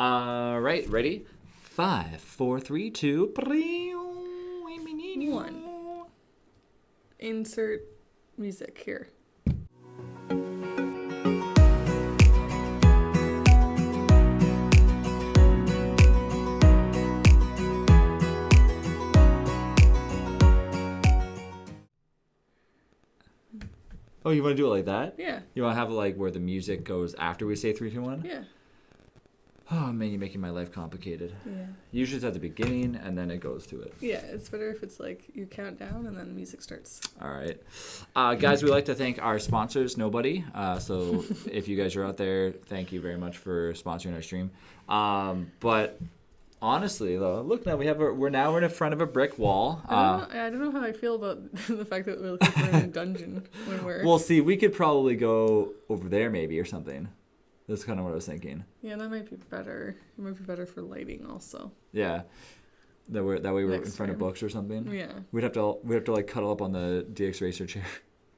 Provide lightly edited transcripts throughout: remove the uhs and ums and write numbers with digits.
Right, ready? 5, 4, 3, 2, 1. Insert music here. Oh, you want to do it like that? Yeah. You want to have it like where the music goes after we say 3, 2, 1? Yeah. Oh man, you're making my life complicated. Yeah. Usually it's at the beginning and then it goes to it. Yeah, it's better if it's like you count down and then music starts. All right. Guys, we'd like to thank our sponsors, Nobody. So if you guys are out there, thank you very much for sponsoring our stream. But honestly, though, look now, we're now in front of a brick wall. I don't know how I feel about the fact that we're in a dungeon when we're... Well, see, we could probably go over there maybe or something. That's kind of what I was thinking. Yeah, that might be better. It might be better for lighting also. Yeah. That way we're in front of books or something. Yeah. We'd have to like cuddle up on the DX Racer chair.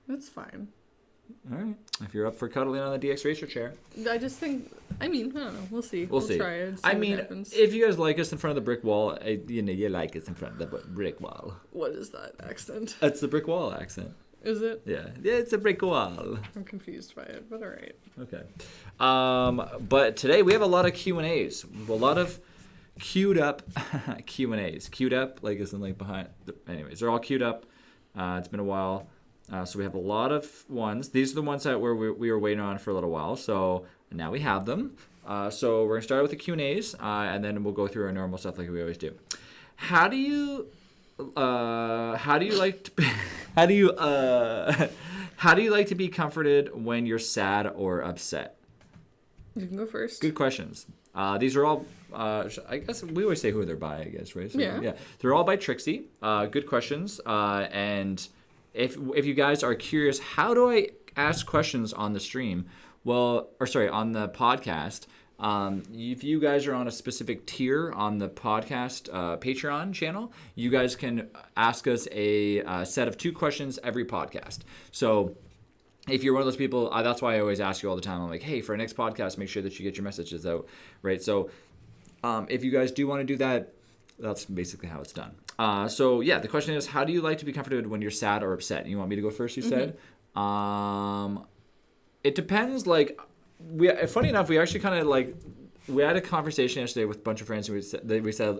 That's fine. All right. If you're up for cuddling on the DX Racer chair. I just think, I don't know. We'll see. We'll see. Try it. What happens. If you guys like us in front of the brick wall, you like us in front of the brick wall. What is that accent? That's the brick wall accent. Is it? Yeah, it's a brick wall. I'm confused by it, but all right. Okay. But today we have a lot of Q&As. A lot of queued up Q&As. Queued up, like isn't like behind. Anyways, they're all queued up. It's been a while. So we have a lot of ones. These are the ones that we were waiting on for a little while. So now we have them. So we're going to start with the Q&As, and then we'll go through our normal stuff like we always do. How do you like to be comforted when you're sad or upset? You can go first. Good questions. These are all I guess we always say who they're by, I guess, right? So, yeah. They're all by Trixie. Good questions. And if you guys are curious, how do I ask questions on the stream? On the podcast. If you guys are on a specific tier on the podcast Patreon channel, you guys can ask us a set of 2 questions every podcast. So if you're one of those people, that's why I always ask you all the time. I'm like, hey, for our next podcast, make sure that you get your messages out, right? So if you guys do want to do that, that's basically how it's done. The question is, how do you like to be comforted when you're sad or upset? You want me to go first, you said? It depends, like... funny enough, we actually kind of like we had a conversation yesterday with a bunch of friends. And we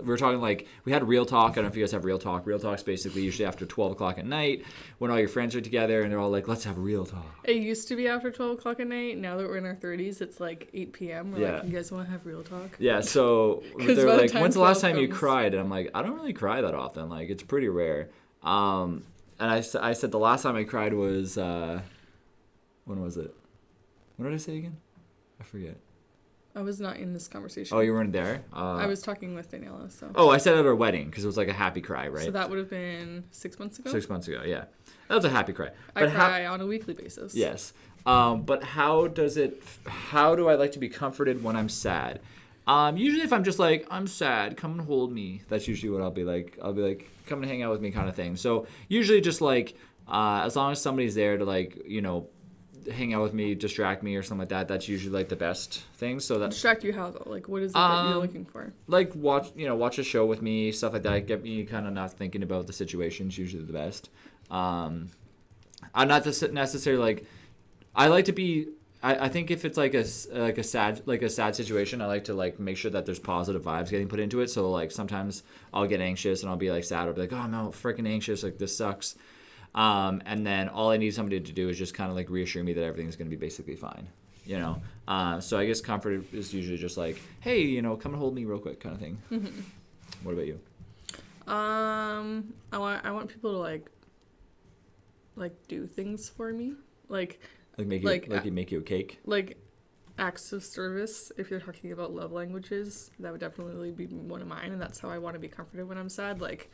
were talking like we had real talk. I don't know if you guys have real talk. Real talk's basically usually after 12 o'clock at night when all your friends are together and they're all like, "Let's have real talk." It used to be after 12 o'clock at night. Now that we're in our 30s, it's like 8 p.m. We're like, "You guys want to have real talk?" Yeah. So they're like, "When's the last time you cried?" And I'm like, "I don't really cry that often. Like it's pretty rare." And I said the last time I cried was when was it? What did I say again? I forget. I was not in this conversation. Oh, you weren't there? I was talking with Daniela, so... Oh, I said at our wedding, because it was like a happy cry, right? So that would have been 6 months ago? 6 months ago, yeah. That was a happy cry. I cry on a weekly basis. Yes. But how do I like to be comforted when I'm sad? Usually if I'm just like, I'm sad, come and hold me. That's usually what I'll be like. I'll be like, come and hang out with me kind of thing. So usually just like, as long as somebody's there to like, hang out with me, distract me or something like that. That's usually like the best thing. So that distract you how though? Like what is it that you're looking for? Like watch a show with me, stuff like that. Get me kind of not thinking about the situation's usually the best. I'm not necessarily like I like to be. I think if it's like a sad situation, I like to like make sure that there's positive vibes getting put into it. So like sometimes I'll get anxious and I'll be like sad. I'll be like, oh no, freaking anxious. Like this sucks. And then all I need somebody to do is just kind of like reassure me that everything's going to be basically fine, So I guess comfort is usually just like, hey, come and hold me real quick kind of thing. Mm-hmm. What about you? I want people to like do things for me, like make you a cake, like acts of service. If you're talking about love languages, that would definitely be one of mine, and that's how I want to be comforted when I'm sad. Like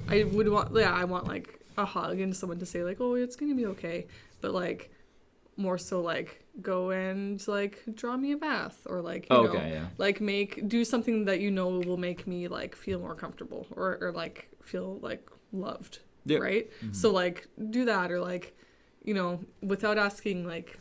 I want like a hug and someone to say like, oh, it's gonna be okay, but like more so like go and like draw me a bath or like like do something that will make me like feel more comfortable or like feel like loved. Yep. Right. Mm-hmm. So like do that or like without asking, like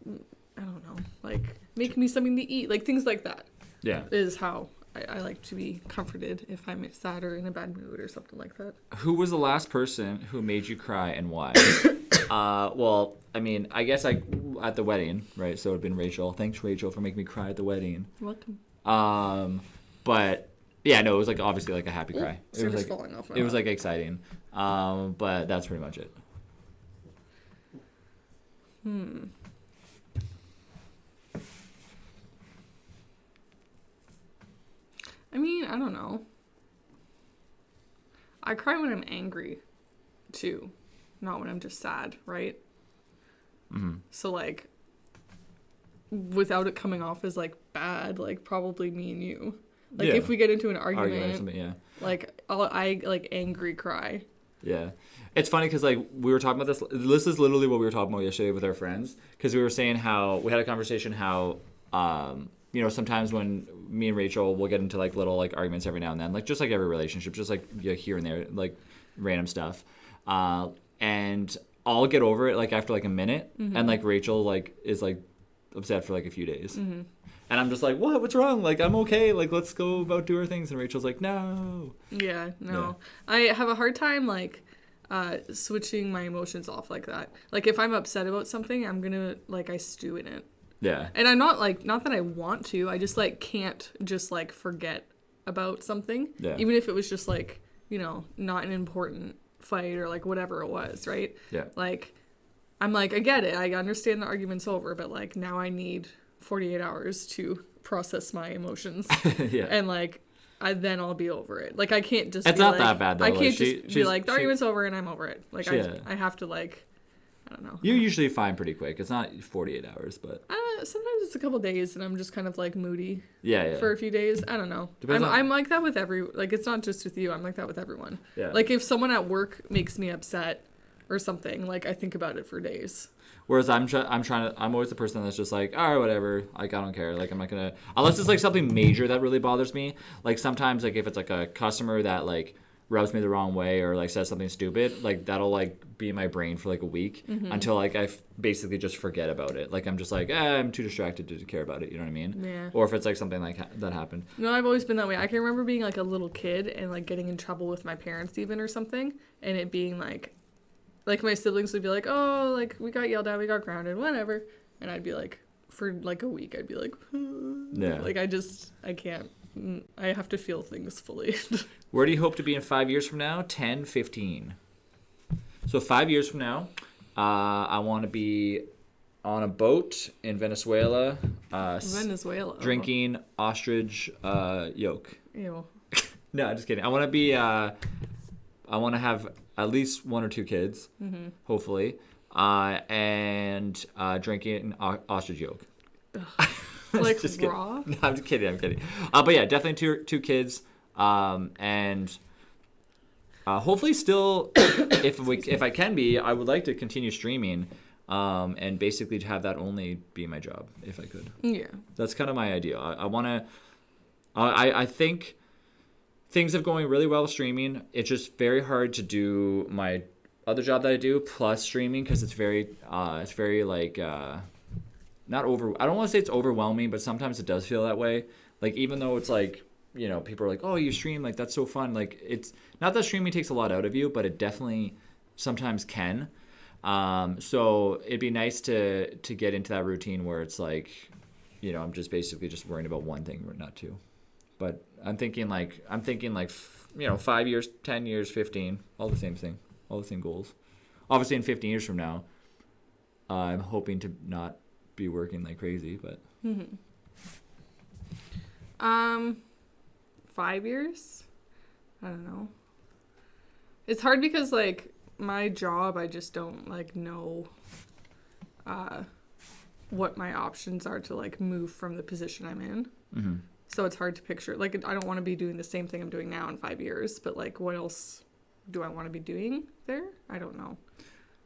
I don't know, like make me something to eat, like things like that. Yeah. Is how I like to be comforted if I'm sad or in a bad mood or something like that. Who was the last person who made you cry and why? Well, I mean, I guess at the wedding, right? So it would have been Rachel. Thanks, Rachel, for making me cry at the wedding. You're welcome. But yeah, no, it was like obviously like a happy cry. It was like falling off. It was like exciting. But that's pretty much it. I mean, I don't know. I cry when I'm angry, too. Not when I'm just sad, right? Mm-hmm. So, like, without it coming off as, like, bad, like, probably me and you. Like, if we get into an argument, yeah. like, I like, angry cry. Yeah. It's funny because, like, we were talking about this. This is literally what we were talking about yesterday with our friends. Because we were saying how, we had a conversation how, you know, sometimes when me and Rachel will get into like little like arguments every now and then, like just like every relationship, just like here and there, like random stuff, and I'll get over it like after like a minute, and like Rachel like is like upset for like a few days, and I'm just like, what's wrong? Like I'm okay. Like let's go about do our things, and Rachel's like, no. Yeah, no, yeah. I have a hard time like switching my emotions off like that. Like if I'm upset about something, I'm gonna like I stew in it. Yeah. And I'm not like, not that I want to, I just like can't just like forget about something. Yeah. Even if it was just like, you know, not an important fight or like whatever it was, right? Yeah. Like, I'm like, I get it. I understand the argument's over, but like now I need 48 hours to process my emotions. Yeah. And like, then I'll be over it. Like I can't just It's be not like, that bad though. I can't like, just be like, the argument's over and I'm over it. Like yeah. I have to like, I don't know. You're usually fine pretty quick. It's not 48 hours, but sometimes it's a couple days and I'm just kind of like moody. Yeah. For a few days. I don't know. I'm like that with like it's not just with you. I'm like that with everyone. Yeah. Like if someone at work makes me upset or something, like I think about it for days. Whereas I'm always the person that's just like, all right, whatever. Like I don't care. Like I'm not gonna unless it's like something major that really bothers me. Like sometimes like if it's like a customer that like rubs me the wrong way or like says something stupid, like that'll like be in my brain for like a week until like I basically just forget about it. Like I'm just like I'm too distracted to care about it, you know what I mean? Yeah. Or if it's like something like that happened. No, I've always been that way. I can remember being like a little kid and like getting in trouble with my parents even or something, and it being like my siblings would be like, oh, like we got yelled at, we got grounded, whatever, and I'd be like for like a week I'd be like yeah, like I can't, I have to feel things fully. Where do you hope to be in 5 years from now? 10, 15. So 5 years from now, I want to be on a boat in Venezuela. Venezuela. Drinking ostrich yolk. Ew. No, I'm just kidding. I want to be. I want to have at least 1 or 2 kids, hopefully, and drinking ostrich yolk. Like just raw? No, I'm just kidding. But yeah, definitely two kids. And hopefully still if I can be, I would like to continue streaming and basically to have that only be my job if I could. Yeah, that's kind of my idea. I want to I think things have going really well streaming. It's just very hard to do my other job that I do plus streaming because it's very like not over, I don't want to say it's overwhelming, but sometimes it does feel that way. Like even though it's like, you know, people are like, oh, you stream, like that's so fun. Like it's not that streaming takes a lot out of you, but it definitely sometimes can. So it'd be nice to get into that routine where it's like, you know, I'm just basically just worrying about one thing, not two. But I'm thinking like, you know, 5 years, 10 years, 15, all the same thing, all the same goals. Obviously in 15 years from now, I'm hoping to not be working like crazy, but 5 years? I don't know. It's hard because like my job, I just don't like know what my options are to like move from the position I'm in. So it's hard to picture. Like I don't want to be doing the same thing I'm doing now in 5 years, but like what else do I want to be doing there? I don't know.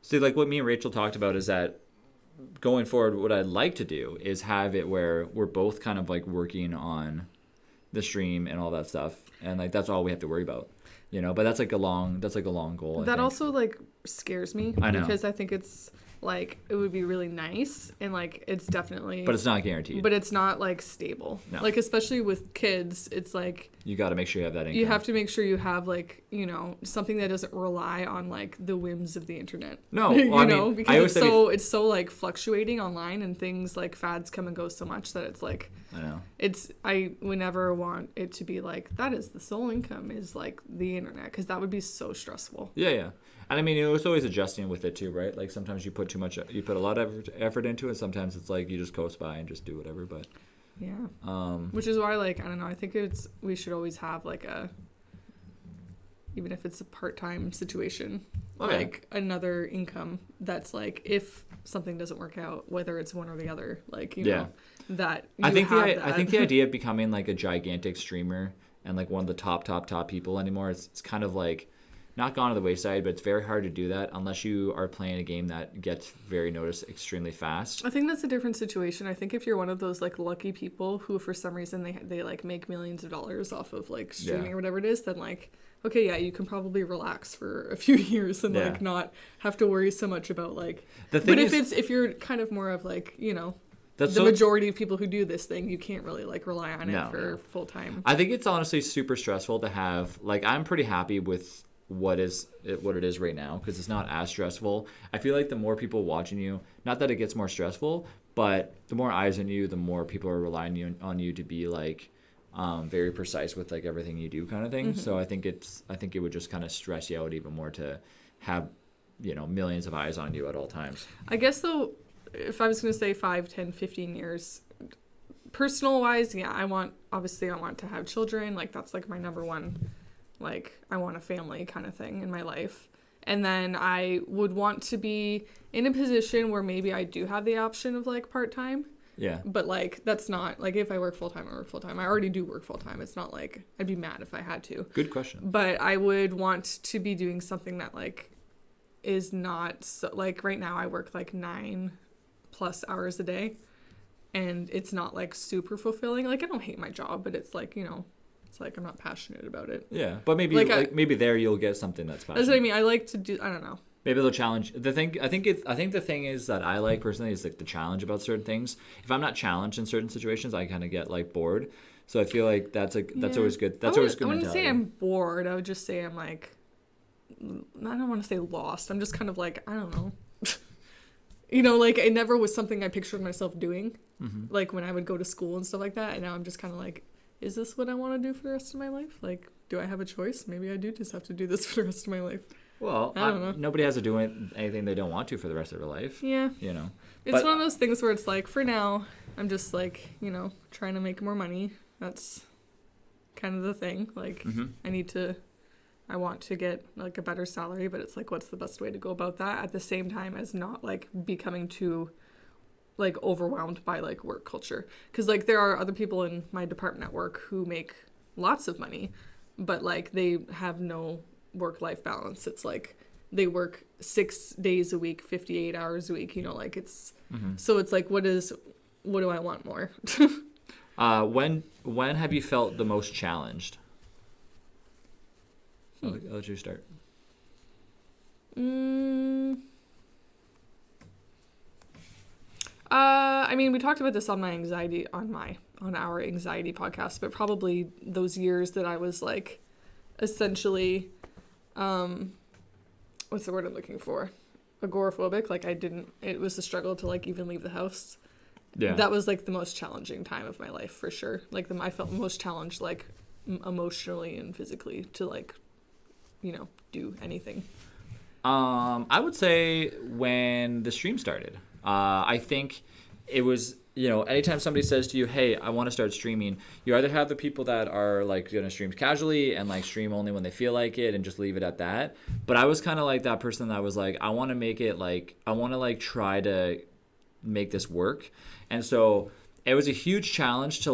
See, like what me and Rachel talked about is that going forward, what I'd like to do is have it where we're both kind of like working on the stream and all that stuff, and like that's all we have to worry about, you know. But that's like a long goal. That also like scares me. I know, because I think it's like it would be really nice, and like it's definitely, but it's not guaranteed. But it's not like stable. No. Like especially with kids, it's like you got to make sure you have that income. You have to make sure you have like, you know, something that doesn't rely on like the whims of the internet. No, well, because it's so like fluctuating online, and things like fads come and go so much that it's like, I know. I would never want it to be like that is the sole income is like the internet, because that would be so stressful. Yeah. And I mean, it was always adjusting with it too, right? Like sometimes you put a lot of effort into it. Sometimes it's like you just coast by and just do whatever. But yeah, which is why, like, I don't know. I think we should always have like even if it's a part-time situation, like another income that's like if something doesn't work out, whether it's one or the other, like you know that. I think the idea of becoming like a gigantic streamer and like one of the top people anymore, it's kind of like not gone to the wayside, but it's very hard to do that unless you are playing a game that gets very noticed extremely fast. I think that's a different situation. I think if you're one of those like lucky people who for some reason they like make millions of dollars off of like streaming or whatever it is, then like, okay, yeah, you can probably relax for a few years and like not have to worry so much about like. If you're kind of more of like, you know, the majority of people who do this thing, you can't really like rely on it for full time. I think it's honestly super stressful to have, like, I'm pretty happy with what it is right now, because it's not as stressful. I feel like the more people watching you, not that it gets more stressful, but the more eyes on you, the more people are relying on you to be like very precise with like everything you do, kind of thing. So I think it would just kind of stress you out even more to have, you know, millions of eyes on you at all times. I guess though, if I was going to say 5, 10, 15 years, personal wise, I want to have children. Like that's like my number one. Like, I want a family kind of thing in my life. And then I would want to be in a position where maybe I do have the option of, like, part-time. Yeah. But, like, that's not, like, if I work full-time, I work full-time. I already do work full-time. It's not like I'd be mad if I had to. Good question. But I would want to be doing something that, like, is not, so, like, right now I work, like, 9+ hours a day. And it's not, like, super fulfilling. Like, I don't hate my job, but it's, like, you know, it's like I'm not passionate about it. Yeah, but maybe maybe there you'll get something that's passionate. That's what I mean. I like to do. I don't know. Maybe they'll challenge the thing. I think the thing is that I like personally is like the challenge about certain things. If I'm not challenged in certain situations, I kind of get like bored. So I feel like that's always good. Always good. I wouldn't say I'm bored. I would just say I'm like, I don't want to say lost. I'm just kind of like, I don't know. You know, like it never was something I pictured myself doing. Like when I would go to school and stuff like that. And now I'm just kind of like, is this what I want to do for the rest of my life? Like, do I have a choice? Maybe I do just have to do this for the rest of my life. Well, I don't know. Nobody has to do anything they don't want to for the rest of their life. Yeah. You know. It's one of those things where it's like, for now, I'm just like, you know, trying to make more money. That's kind of the thing. Like, I want to get like a better salary, but it's like, what's the best way to go about that at the same time as not like becoming too like overwhelmed by like work culture, because like there are other people in my department at work who make lots of money, but like they have no work-life balance. It's like they work 6 days a week, 58 hours a week, you know, like it's so it's like what do I want more? When have you felt the most challenged? I'll let you start. I mean, we talked about this on our anxiety podcast, but probably those years that I was like, essentially, what's the word I'm looking for? Agoraphobic. Like it was a struggle to like even leave the house. Yeah. That was like the most challenging time of my life for sure. Like I felt most challenged, like emotionally and physically to like, you know, do anything. I would say when the stream started. I think it was, you know, anytime somebody says to you, hey, I want to start streaming, you either have the people that are like going to stream casually and like stream only when they feel like it and just leave it at that. But I was kind of like that person that was like, I want to make it like, I want to like try to make this work. And so it was a huge challenge to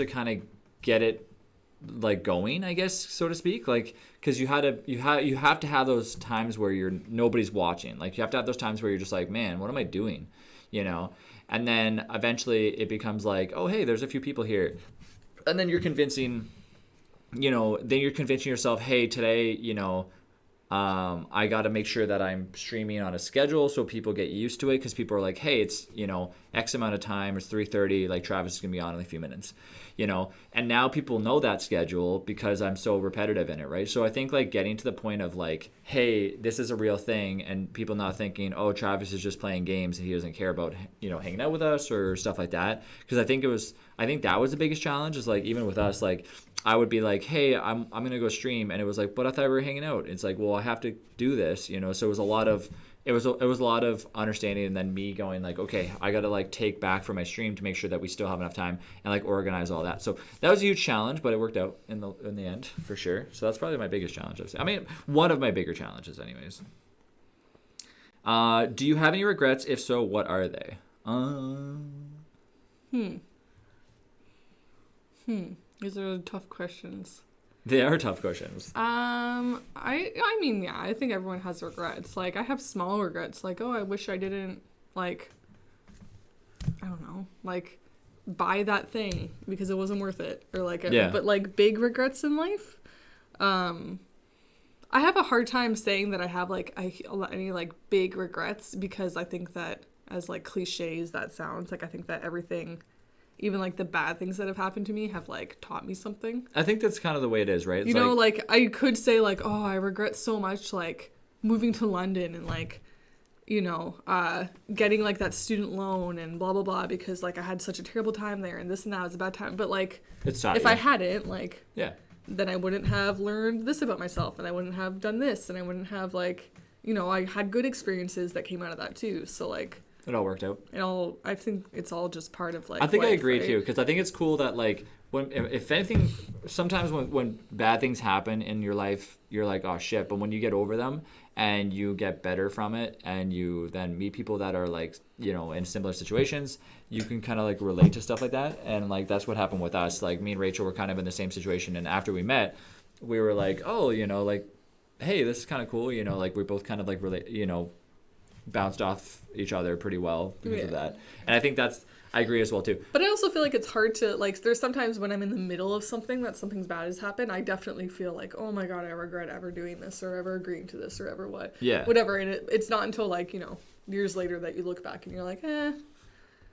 kind of get it like going, I guess, so to speak, like, because you have to have those times where nobody's watching. Like you have to have those times where you're just like, man, what am I doing, you know? And then eventually it becomes like, oh hey, there's a few people here, and then you're convincing yourself, hey, today, you know, I got to make sure that I'm streaming on a schedule so people get used to it, because people are like, hey, it's, X amount of time, it's 3:30, like Travis is going to be on in a few minutes, and now people know that schedule because I'm so repetitive in it, right? So I think like getting to the point of like, hey, this is a real thing, and people not thinking, oh, Travis is just playing games and he doesn't care about, hanging out with us or stuff like that. Because I think that was the biggest challenge, is like, even with us, like, I would be like, hey, I'm gonna go stream, and it was like, but I thought we were hanging out. It's like, well, I have to do this, So it was a lot of understanding, and then me going like, okay, I gotta like take back from my stream to make sure that we still have enough time and like organize all that. So that was a huge challenge, but it worked out in the end for sure. So that's probably my biggest challenge. I mean, one of my bigger challenges, anyways. Do you have any regrets? If so, what are they? These are tough questions. They are tough questions. I mean, yeah, I think everyone has regrets. Like, I have small regrets. Like, oh, I wish I didn't, like, I don't know, like, buy that thing because it wasn't worth it. Or, like, but, like, big regrets in life. I have a hard time saying that I have, like, any, like, big regrets, because I think that, as, like, cliches that sounds, like, I think that everything, even like the bad things that have happened to me, have like taught me something. I think that's kind of the way it is, right? It's like I could say like, oh, I regret so much like moving to London and like, getting like that student loan and blah blah blah, because like I had such a terrible time there and this and that was a bad time. But like, if I hadn't, like, then I wouldn't have learned this about myself, and I wouldn't have done this, and I wouldn't have like, I had good experiences that came out of that too. So like, it all worked out. I think it's all just part of like. I think life, I agree right? too, because I think it's cool that like if anything, sometimes when bad things happen in your life, you're like, oh shit. But when you get over them and you get better from it, and you then meet people that are like, in similar situations, you can kind of like relate to stuff like that. And like that's what happened with us. Like me and Rachel were kind of in the same situation, and after we met, we were like, oh, like, hey, this is kind of cool. Like we both kind of like relate, bounced off each other pretty well because of that. And I think I agree as well too. But I also feel like it's hard to like, there's sometimes when I'm in the middle of something that something's bad has happened, I definitely feel like, oh my god, I regret ever doing this or ever agreeing to this or ever whatever. And it's not until like, years later that you look back and you're like,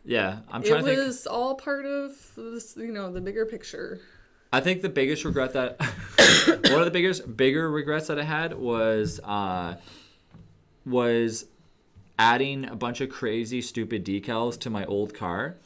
yeah, I'm trying to think. It was all part of this, the bigger picture. I think the biggest regret that one of the bigger regrets that I had was adding a bunch of crazy stupid decals to my old car.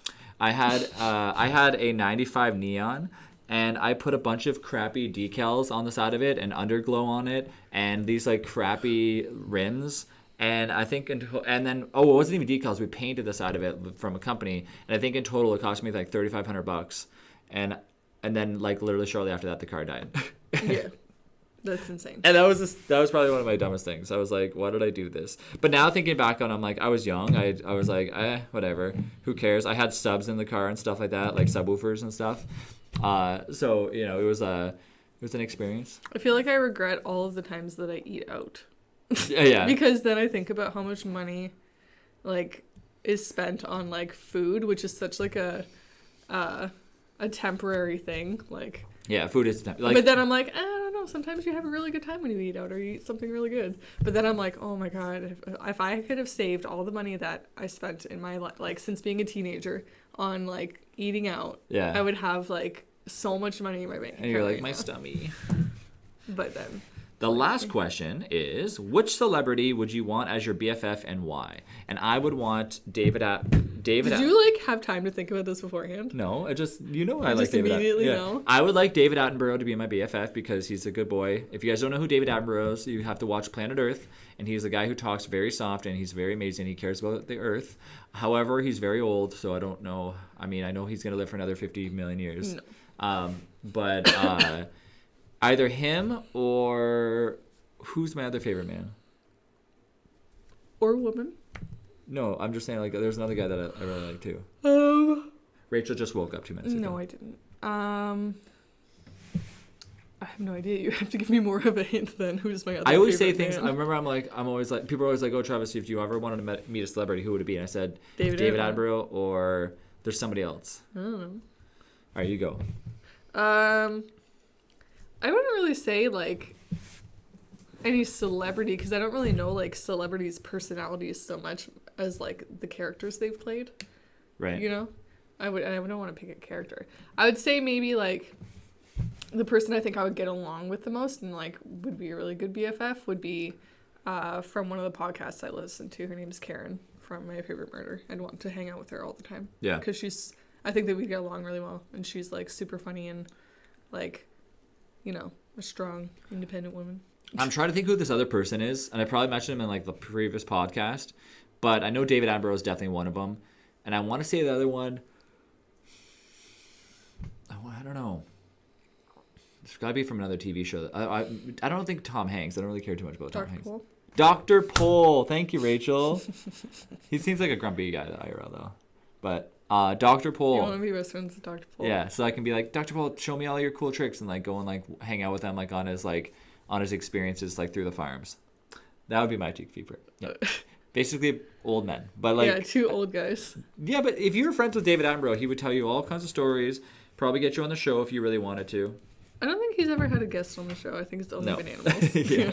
I had a 95 Neon, and I put a bunch of crappy decals on the side of it and underglow on it and these like crappy rims. And I think it wasn't even decals. We painted the side of it from a company, and I think in total it cost me like $3,500. And then like literally shortly after that, the car died. Yeah. That's insane. And that was probably one of my dumbest things. I was like, why did I do this? But now thinking back on it, I'm like, I was young. I was like, whatever. Who cares? I had subs in the car and stuff like that, like subwoofers and stuff. So, it was an experience. I feel like I regret all of the times that I eat out. Yeah. Because then I think about how much money, like, is spent on, like, food, which is such, like, a temporary thing. Like... Yeah, food is... like. But then I'm like, I don't know. Sometimes you have a really good time when you eat out or you eat something really good. But then I'm like, oh my god, if I could have saved all the money that I spent in my life, like since being a teenager, on like eating out, I would have like so much money in my bank account. And you're like, my stomach. But then... The last question is, which celebrity would you want as your BFF and why? And I would want David. Did you like have time to think about this beforehand? No, I just I like David. Immediately know. I would like David Attenborough to be my BFF because he's a good boy. If you guys don't know who David Attenborough is, you have to watch Planet Earth, and he's a guy who talks very soft and he's very amazing. He cares about the Earth. However, he's very old, so I don't know. I mean, I know he's gonna live for another 50 million years. No. But. Either him or who's my other favorite man? Or woman? No, I'm just saying like there's another guy that I really like too. Rachel just woke up 2 minutes ago. No, I didn't. I have no idea. You have to give me more of a hint than who's my other favorite. I always say things. man. I remember I'm always like, people are always like, oh Travis, if you ever wanted to meet a celebrity, who would it be? And I said David Attenborough, or there's somebody else. I don't know. All right, you go. I wouldn't really say like any celebrity, because I don't really know like celebrities' personalities so much as like the characters they've played. Right. You know, I wouldn't want to pick a character. I would say maybe like the person I think I would get along with the most and like would be a really good BFF would be from one of the podcasts I listen to. Her name's Karen from My Favorite Murder. I'd want to hang out with her all the time. Yeah. Because I think that we get along really well, and she's like super funny and like, you know, a strong, independent woman. I'm trying to think who this other person is, and I probably mentioned him in like the previous podcast, but I know David Attenborough is definitely one of them, and I want to say the other one. I don't know. It's got to be from another TV show. I don't think Tom Hanks. I don't really care too much about Tom Hanks. Pole? Dr. Pole. Thank you, Rachel. He seems like a grumpy guy, IRL, though. But Dr. Pole. You want to be best friends with Dr. Pole? Yeah, so I can be like, Dr. Pole, show me all your cool tricks, and like go and like hang out with him like on his experiences like through the farms. That would be my cheek fever. Yeah. Basically old men. But like, yeah, two old guys. Yeah, but if you were friends with David Attenborough, he would tell you all kinds of stories, probably get you on the show if you really wanted to. I don't think he's ever had a guest on the show. I think it's only been animals. Yeah.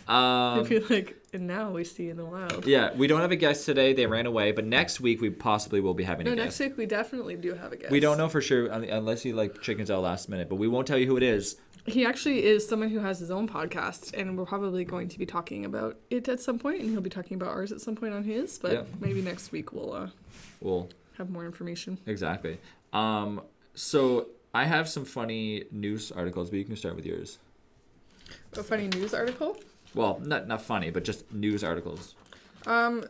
I feel like, and now we see in the wild. Yeah, we don't have a guest today. They ran away, but next week we possibly will be having a guest. No, next week we definitely do have a guest. We don't know for sure unless he like chickens out last minute, but we won't tell you who it is. He actually is someone who has his own podcast, and we're probably going to be talking about it at some point, and he'll be talking about ours at some point on his, but maybe next week we'll have more information. Exactly. So I have some funny news articles, but you can start with yours. A funny news article? Well, not funny, but just news articles.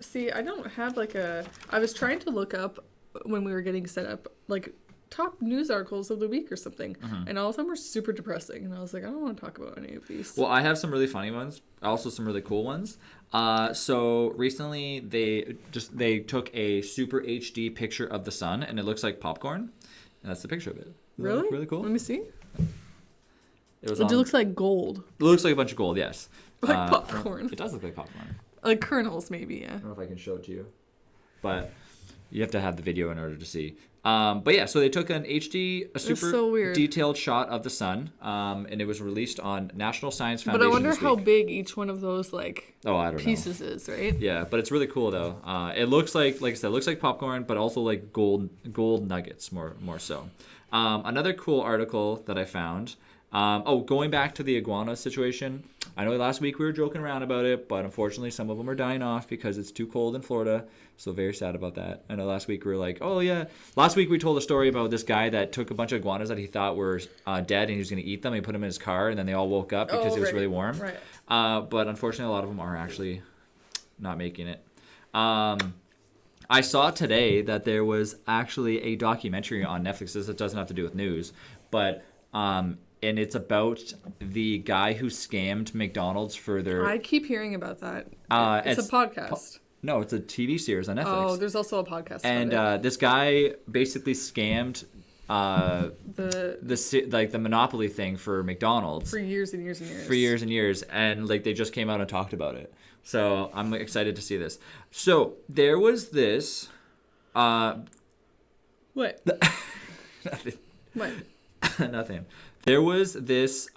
See, I don't have I was trying to look up when we were getting set up, like top news articles of the week or something, and all of them were super depressing, and I was like, I don't want to talk about any of these. Well, I have some really funny ones, also some really cool ones. So recently they took a super HD picture of the sun, and it looks like popcorn, and that's the picture of it. Really? Really cool. Let me see. It looks like gold. It looks like a bunch of gold, yes. Like popcorn. It does look like popcorn. Like kernels, maybe, yeah. I don't know if I can show it to you, but you have to have the video in order to see. But yeah, so they took a super detailed shot of the sun, and it was released on National Science Foundation. But I wonder how big each one of those I don't pieces know. Is, right? Yeah, but it's really cool though. It looks like I said, it looks like popcorn, but also like gold nuggets more so. Another cool article that I found. Going back to the iguana situation. I know last week we were joking around about it, but unfortunately some of them are dying off because it's too cold in Florida. So very sad about that. I know last week we were like, oh yeah. Last week we told a story about this guy that took a bunch of iguanas that he thought were dead and he was going to eat them. He put them in his car and then they all woke up because it was really warm. Right. But unfortunately a lot of them are actually not making it. I saw today that there was actually a documentary on Netflix. This doesn't have to do with news, but and it's about the guy who scammed McDonald's for their... I keep hearing about that. It's a podcast. No, it's a TV series on Netflix. Oh, there's also a podcast. And this guy basically scammed the monopoly thing for McDonald's for years and years and years. For years and years, and like they just came out and talked about it. So I'm excited to see this. So there was this. What? Nothing. What? Nothing. There was this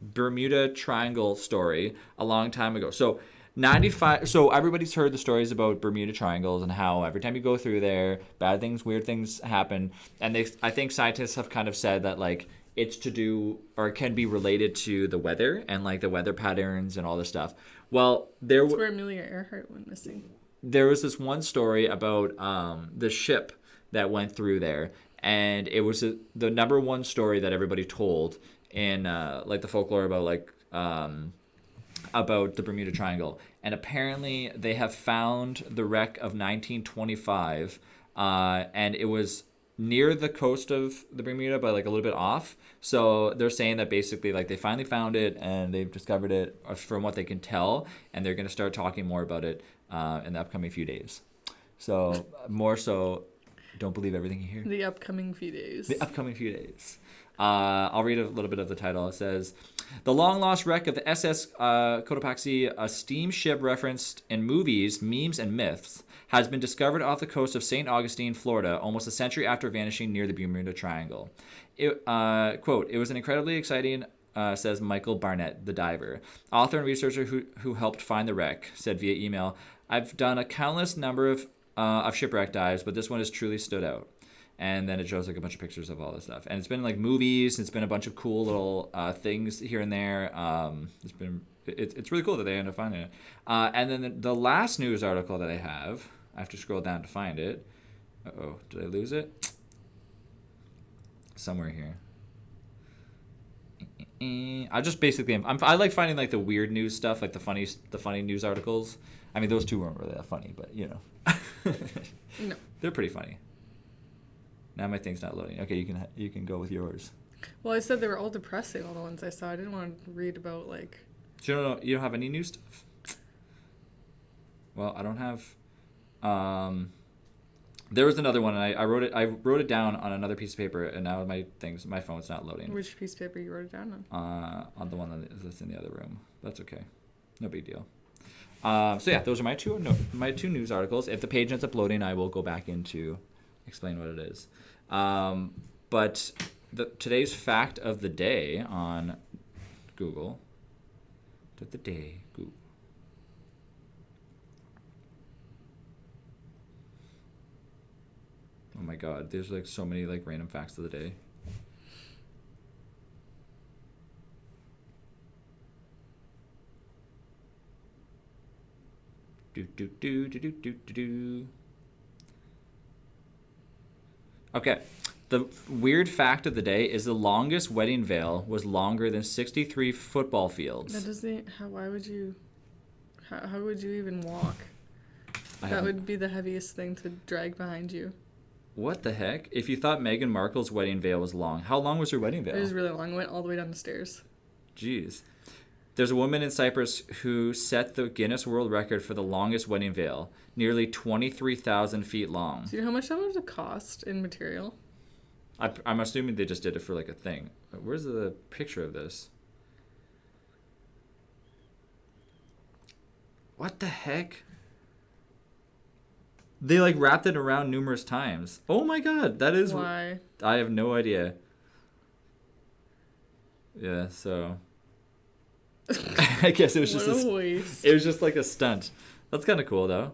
Bermuda Triangle story a long time ago. So 95. So everybody's heard the stories about Bermuda Triangles and how every time you go through there, bad things, weird things happen. And I think scientists have kind of said that like it's to do or it can be related to the weather and like the weather patterns and all this stuff. Well, that's where Amelia Earhart went missing. There was this one story about the ship that went through there. And it was the number one story that everybody told in like the folklore about the Bermuda Triangle. And apparently they have found the wreck of 1925, and it was near the coast of the Bermuda, but like a little bit off. So they're saying that basically like they finally found it and they've discovered it from what they can tell, and they're going to start talking more about it in the upcoming few days. So more so. Don't believe everything you hear. The upcoming few days. I'll read a little bit of the title. It says, the long-lost wreck of the SS Cotopaxi, a steamship referenced in movies, memes, and myths, has been discovered off the coast of St. Augustine, Florida, almost a century after vanishing near the Bermuda Triangle. Quote, it was an incredibly exciting says Michael Barnett, the diver, author and researcher who helped find the wreck, said via email, "I've done a countless number of shipwreck dives, but this one has truly stood out." And then it shows like a bunch of pictures of all this stuff. And it's been like movies. It's been a bunch of cool little things here and there. It's really cool that they end up finding it. And then the last news article that I have to scroll down to find it. Uh-oh, did I lose it? Somewhere here. I just basically I like finding like the weird news stuff, like the funny news articles. I mean, those two weren't really that funny, but you know, No. They're pretty funny. Now my thing's not loading. Okay, you can go with yours. Well, I said they were all depressing, all the ones I saw. I didn't want to read about like. So you don't have any new stuff? Well, I don't have. There was another one, and I wrote it down on another piece of paper, and now my phone's not loading. Which piece of paper you wrote it down on? On the one that's in the other room. That's okay. No big deal. So yeah, those are my two news articles. If the page ends up loading, I will go back in to explain what it is. But today's fact of the day on Google. Of the day, Google. Oh my God, there's like so many like random facts of the day. Okay, the weird fact of the day is the longest wedding veil was longer than 63 football fields. That doesn't. Why would you? How would you even walk? That would be the heaviest thing to drag behind you. What the heck? If you thought Meghan Markle's wedding veil was long, how long was her wedding veil? It was really long. It went all the way down the stairs. Jeez. There's a woman in Cyprus who set the Guinness World Record for the longest wedding veil, nearly 23,000 feet long. Do you know how much that would have cost in material? I'm assuming they just did it for like a thing. Where's the picture of this? What the heck? They like wrapped it around numerous times. Oh my God, that is why. I have no idea. Yeah, so I guess it was just it was just like a stunt. That's kind of cool though.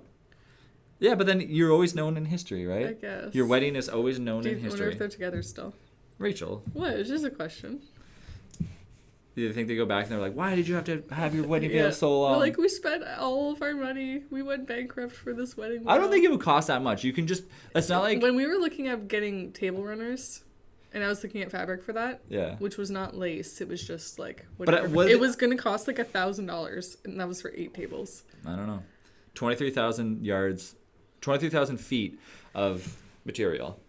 Yeah, but then you're always known in history, right? I guess. Your wedding is always known in history. I wonder if they're together still. Rachel. What? It's just a question. Do you think they go back and they're like, why did you have to have your wedding veil so long? We're like, we spent all of our money. We went bankrupt for this wedding veil. I don't think it would cost that much. You can just, it's not like. When we were looking at getting table runners, and I was looking at fabric for that, which was not lace. It was just like, whatever. But it was going to cost like $1,000, and that was for 8 tables. I don't know. 23,000 yards, 23,000 feet of material.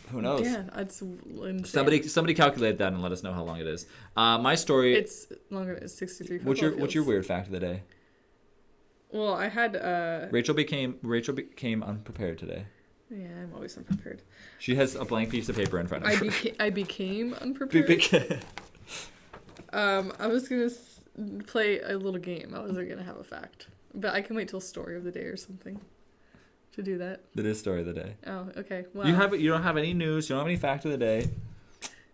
Who knows? Yeah, that's insane. Somebody calculate that and let us know how long it is. My story. It's longer than 63 football fields. What's your weird fact of the day? Well, I had. Rachel became unprepared today. Yeah, I'm always unprepared. She has a blank piece of paper in front of her. I became unprepared. I was gonna play a little game. I wasn't gonna have a fact, but I can wait till story of the day or something. To do that. That is story of the day. Oh, okay. Well, you don't have any news. You don't have any fact of the day.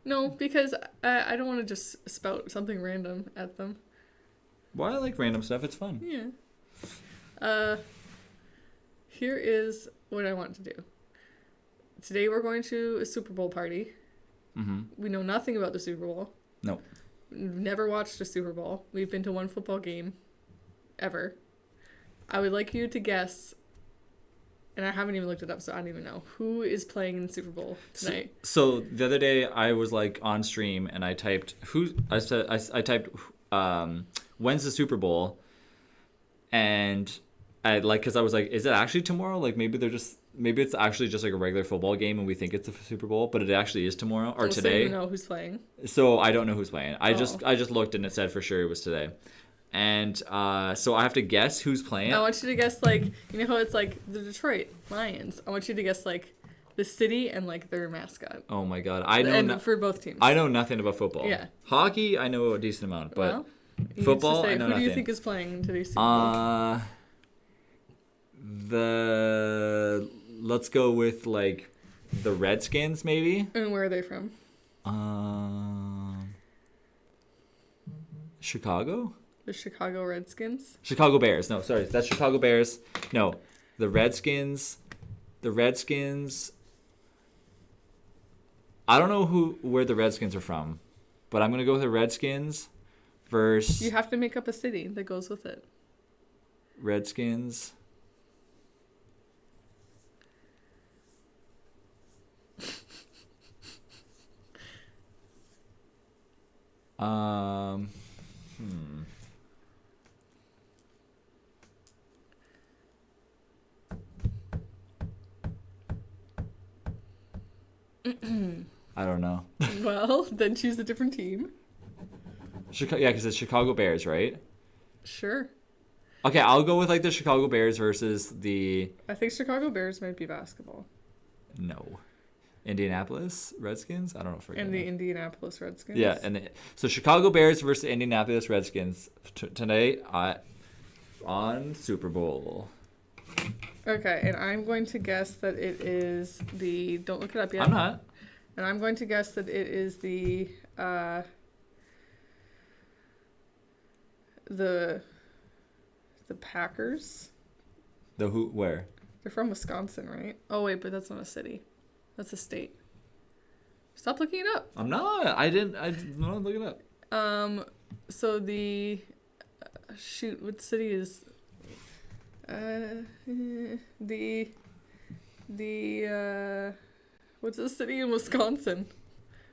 No, because I don't want to just spout something random at them. Well, I like random stuff. It's fun. Yeah. Here is what I want to do. Today we're going to a Super Bowl party. Mm-hmm. We know nothing about the Super Bowl. No. We've never watched a Super Bowl. We've been to one football game. Ever. I would like you to guess. And I haven't even looked it up, so I don't even know. Who is playing in the Super Bowl tonight? So the other day, I was like on stream, and I typed I typed when's the Super Bowl, and because I was like, is it actually tomorrow? Like maybe it's actually just like a regular football game, and we think it's the Super Bowl, but it actually is tomorrow or today. So you know who's playing? So I don't know who's playing. I just looked, and it said for sure it was today. And so I have to guess who's playing. I want you to guess, like, you know how it's like the Detroit Lions. I want you to guess, like, the city and, like, their mascot. Oh, my God. I know for both teams. I know nothing about football. Yeah. Hockey, I know a decent amount, but football, I know nothing. Who do you think is playing in today's Super Bowl? Let's go with, like, the Redskins, maybe? And where are they from? Chicago? The Chicago Redskins. Chicago Bears. No, sorry. That's Chicago Bears. No. The Redskins. The Redskins. I don't know where the Redskins are from, but I'm going to go with the Redskins versus... You have to make up a city that goes with it. Redskins. I don't know. Well, then choose a different team. Yeah, because it's Chicago Bears, right? Sure. Okay, I'll go with like the Chicago Bears versus the... I think Chicago Bears might be basketball. No. Indianapolis Redskins? I don't know if we're And the Indianapolis Redskins? Yeah, so Chicago Bears versus the Indianapolis Redskins tonight on Super Bowl. Okay, and I'm going to guess that it is the... Don't look it up yet. I'm not. And I'm going to guess that it is the Packers. The who? Where? They're from Wisconsin, right? Oh, wait, but that's not a city. That's a state. Stop looking it up. I'm not. I'm not looking it up. So the... shoot, what city is... what's the city in Wisconsin?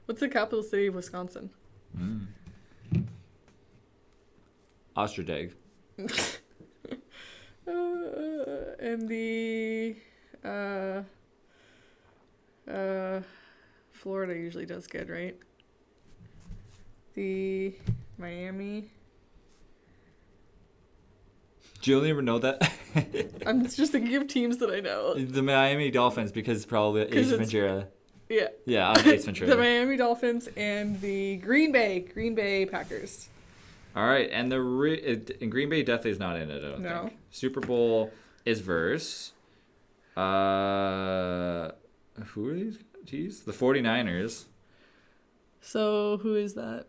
What's the capital city of Wisconsin? Osterdag. And the Florida usually does good, right? The Miami. Do you only ever know that? I'm just thinking of teams that I know. The Miami Dolphins, because probably Ace Ventura. Yeah. Yeah, I'm Ace Ventura. The Miami Dolphins and the Green Bay Packers. All right, and and Green Bay definitely is not in it, I don't think. Super Bowl is verse. Who are these? Jeez, the 49ers. So who is that?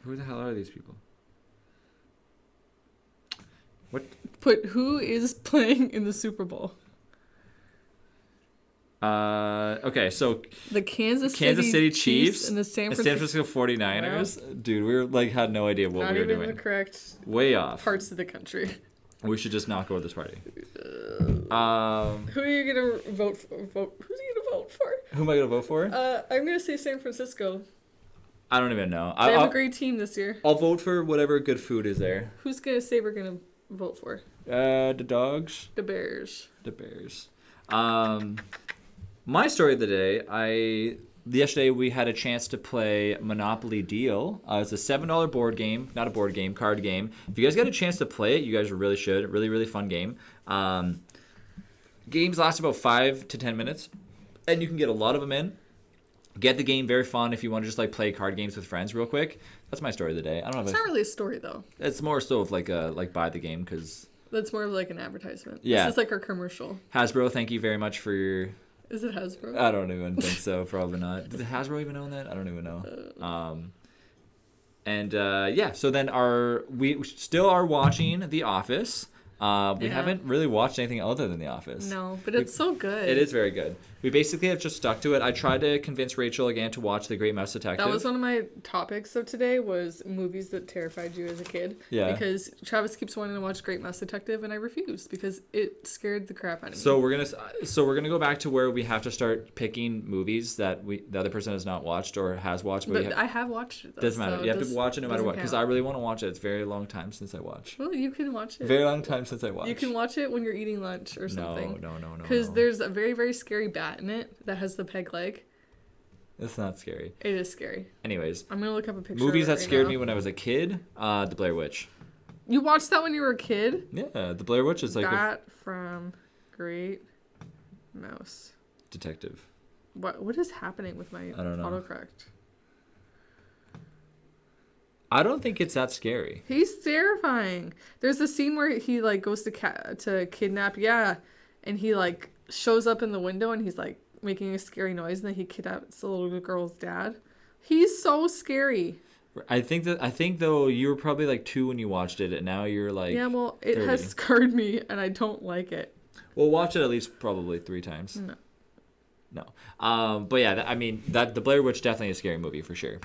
Who the hell are these people? What? But who is playing in the Super Bowl? Okay, so the Kansas City Chiefs and the San Francisco 49ers. Wow. Dude, we had no idea what we were doing. Not even the correct way off parts of the country. We should just not go to this party. Who are you gonna vote for? Who's you gonna vote for? Who am I gonna vote for? I'm gonna say San Francisco. I don't even know. They have a great team this year. I'll vote for whatever good food is there. Who's gonna say we're gonna vote for? The Dogs. The Bears. The Bears. My story of the day, yesterday we had a chance to play Monopoly Deal. It's a $7 board game, not a board game, card game. If you guys got a chance to play it, you guys really should. Really, really fun game. Games last about 5 to 10 minutes, and you can get a lot of them in. Get the game, very fun if you want to just like play card games with friends real quick. That's my story of the day. I don't know if it's not really a story though. It's more so of like buy the game because... That's more of like an advertisement. Yeah. This is like our commercial. Hasbro, thank you very much for your... Is it Hasbro? I don't even think so. Probably not. Does Hasbro even own that? I don't even know. So then we still are watching The Office. We haven't really watched anything other than The Office. No, but it's so good. It is very good. We basically have just stuck to it. I tried to convince Rachel again to watch The Great Mouse Detective. That was one of my topics of today, was movies that terrified you as a kid. Yeah. Because Travis keeps wanting to watch Great Mouse Detective, and I refused because it scared the crap out of me. So we're gonna go back to where we have to start picking movies that the other person has not watched or has watched. But I have watched it though. Doesn't matter. You have to watch it no matter what, because I really want to watch it. It's a very long time since I watched. Well, you can watch it. Very long time since I watched. You can watch it when you're eating lunch or something. No. Because there's a very, very scary bat in it that has the peg leg. It's not scary. It is scary. Anyways. I'm going to look up a picture Movies of it that scared me when I was a kid, The Blair Witch. You watched that when you were a kid? Yeah, The Blair Witch is like... That from Great Mouse Detective. What is happening with my autocorrect? I don't think it's that scary. He's terrifying. There's a scene where he like goes to kidnap, and he like shows up in the window and he's like making a scary noise, and then he kidnaps the little girl's dad. He's so scary. I think though you were probably like 2 when you watched it, and now you're like Yeah, well, it 30. has scarred me, and I don't like it. Well, watch it at least probably 3 times. No. But yeah, I mean that the Blair Witch definitely a scary movie for sure.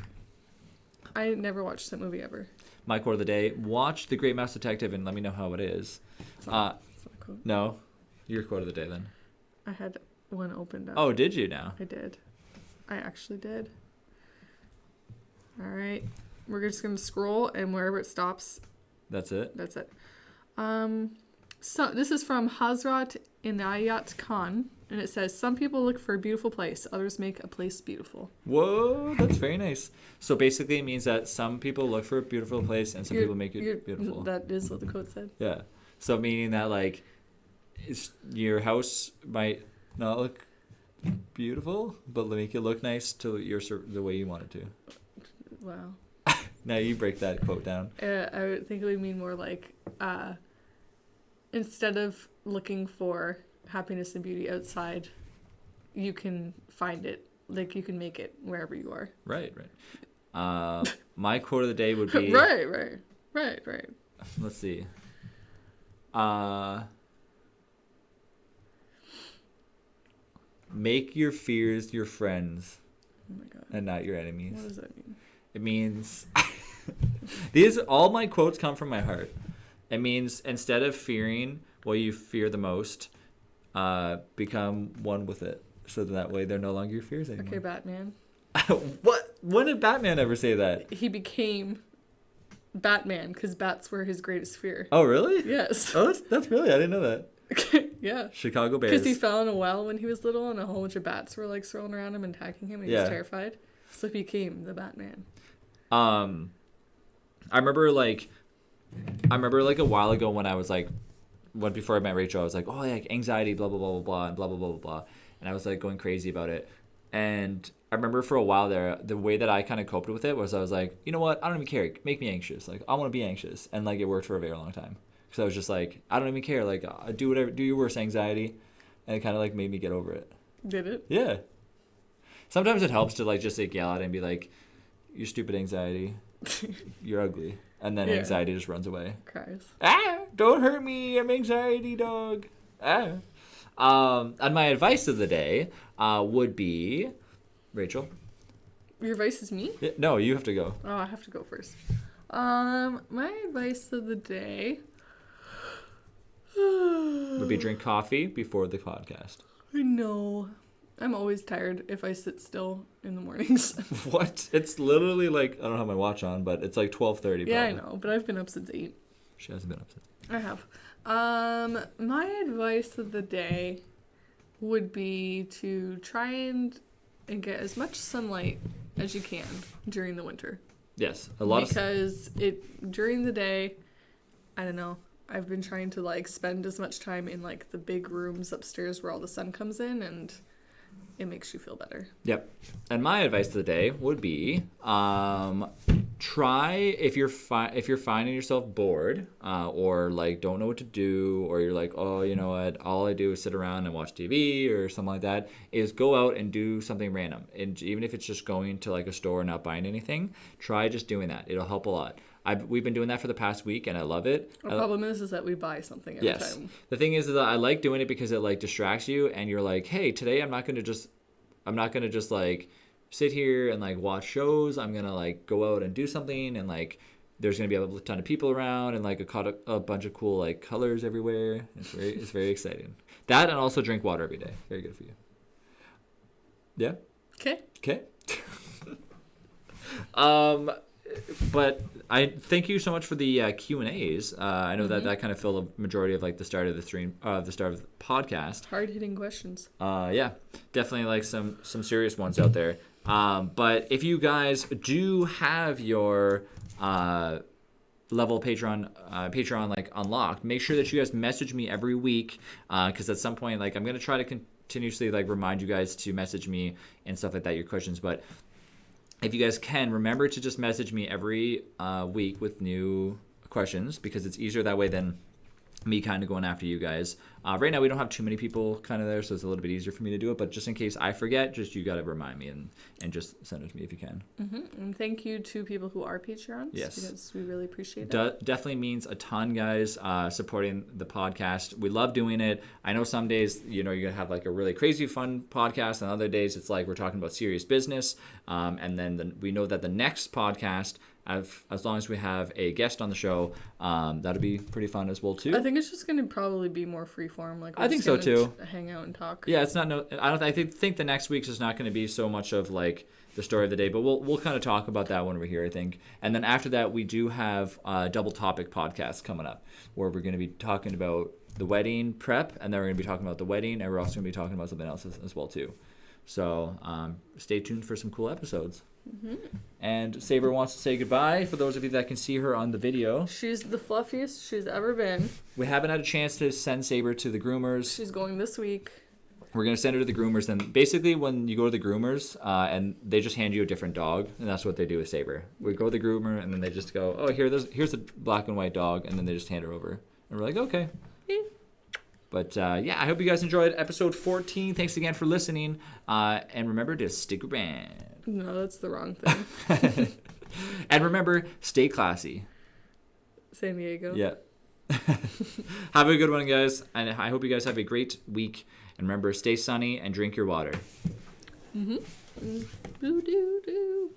I never watched that movie ever. My quote of the day: watch The Great Mouse Detective and let me know how it is. It's not a quote. No, your quote of the day then. I had one opened up. Oh, did you now? I did. I actually did. All right. We're just going to scroll, and wherever it stops. That's it? That's it. So this is from Hazrat Inayat Khan, and it says, some people look for a beautiful place, others make a place beautiful. Whoa, that's very nice. So basically it means that some people look for a beautiful place and some people make it beautiful. That is what the quote said. Yeah. So meaning that, like, your house might not look beautiful, but make it look nice to the way you want it to. Wow. Now you break that quote down. I would think it would mean more like, instead of looking for happiness and beauty outside, you can find it. Like, you can make it wherever you are. Right. My quote of the day would be... Right. Let's see. Make your fears your friends. Oh my God. And not your enemies. What does that mean? It means... all my quotes come from my heart. It means instead of fearing what you fear the most, become one with it. So that way they're no longer your fears anymore. Okay, Batman. What? When did Batman ever say that? He became Batman because bats were his greatest fear. Oh, really? Yes. Oh, that's really... I didn't know that. Yeah. Chicago Bears. Because he fell in a well when he was little, and a whole bunch of bats were like swirling around him and attacking him, and he was terrified. So he became the Batman. I remember like a while ago when I was like, before I met Rachel, I was like, oh, like anxiety, blah blah blah blah blah, and blah blah blah blah blah, and I was like going crazy about it. And I remember for a while there, the way that I kind of coped with it was I was like, you know what, I don't even care, make me anxious, like I want to be anxious, and like it worked for a very long time. Because I was just like, I don't even care, like do whatever, do your worst, anxiety, and it kind of like made me get over it. Did it? Yeah. Sometimes it helps to like just like yell at it and be like, you're stupid, anxiety. You're ugly. And then anxiety just runs away. Cries. Don't hurt me. I'm anxiety dog. And my advice of the day would be... Rachel? Your advice is me? Yeah, no, you have to go. Oh, I have to go first. My advice of the day... would be drink coffee before the podcast. I know. I'm always tired if I sit still in the mornings. What? It's literally like, I don't have my watch on, but it's like 12:30. Yeah, I know, but I've been up since 8. She hasn't been up since. I have. My advice of the day would be to try and get as much sunlight as you can during the winter. Yes, because during the day, I don't know. I've been trying to like spend as much time in like the big rooms upstairs where all the sun comes in, and it makes you feel better. Yep. And my advice of the day would be try, if you're finding yourself bored or like don't know what to do, or you're like, oh, you know what, all I do is sit around and watch TV or something like that, is go out and do something random. And even if it's just going to like a store and not buying anything, try just doing that. It'll help a lot. We've been doing that for the past week, and I love it. Our problem is that we buy something every time. The thing is that I like doing it because it like distracts you, and you're like, hey, today I'm not gonna just like sit here and like watch shows. I'm gonna like go out and do something, and like there's gonna be a ton of people around, and like a bunch of cool like colors everywhere. It's very exciting. That, and also drink water every day. Very good for you. Yeah. Okay. But I thank you so much for the Q&As. I know that kind of filled a majority of like the start of the stream, the start of the podcast. Hard-hitting questions. Yeah, definitely like some serious ones out there. But if you guys do have your level Patreon like unlocked, make sure that you guys message me every week, because at some point like I'm gonna try to continuously like remind you guys to message me and stuff like that, your questions. But if you guys can, remember to just message me every week with new questions, because it's easier that way than me kind of going after you guys. Right now we don't have too many people kind of there, so it's a little bit easier for me to do it. But just in case I forget, just you got to remind me and just send it to me if you can. And thank you to people who are Patreons. Yes. Because we really appreciate it. Definitely means a ton, guys, supporting the podcast. We love doing it. I know some days, you're going to have like a really crazy fun podcast, and other days it's like we're talking about serious business. And then we know that the next podcast, as long as we have a guest on the show, that'll be pretty fun as well too. I think it's just going to probably be more freeform. Like I think so too. Hang out and talk. Yeah, it's not. I think the next week's is not going to be so much of like the story of the day, but we'll kind of talk about that when we're here, I think. And then after that, we do have a double topic podcast coming up where we're going to be talking about the wedding prep, and then we're going to be talking about the wedding, and we're also going to be talking about something else as well too. So stay tuned for some cool episodes. And Saber wants to say goodbye for those of you that can see her on the video. She's the fluffiest she's ever been. We haven't had a chance to send Saber to the groomers. She's going this week. We're going to send her to the groomers. And basically when you go to the groomers, and they just hand you a different dog, and that's what they do with Saber. We go to the groomer, and then they just go, oh, here's a black and white dog, and then they just hand her over. And we're like, okay. Yeah. But yeah, I hope you guys enjoyed episode 14. Thanks again for listening. And remember to stick around. No, that's the wrong thing. And remember, stay classy. San Diego. Yeah. Have a good one, guys. And I hope you guys have a great week. And remember, stay sunny and drink your water. Do do do.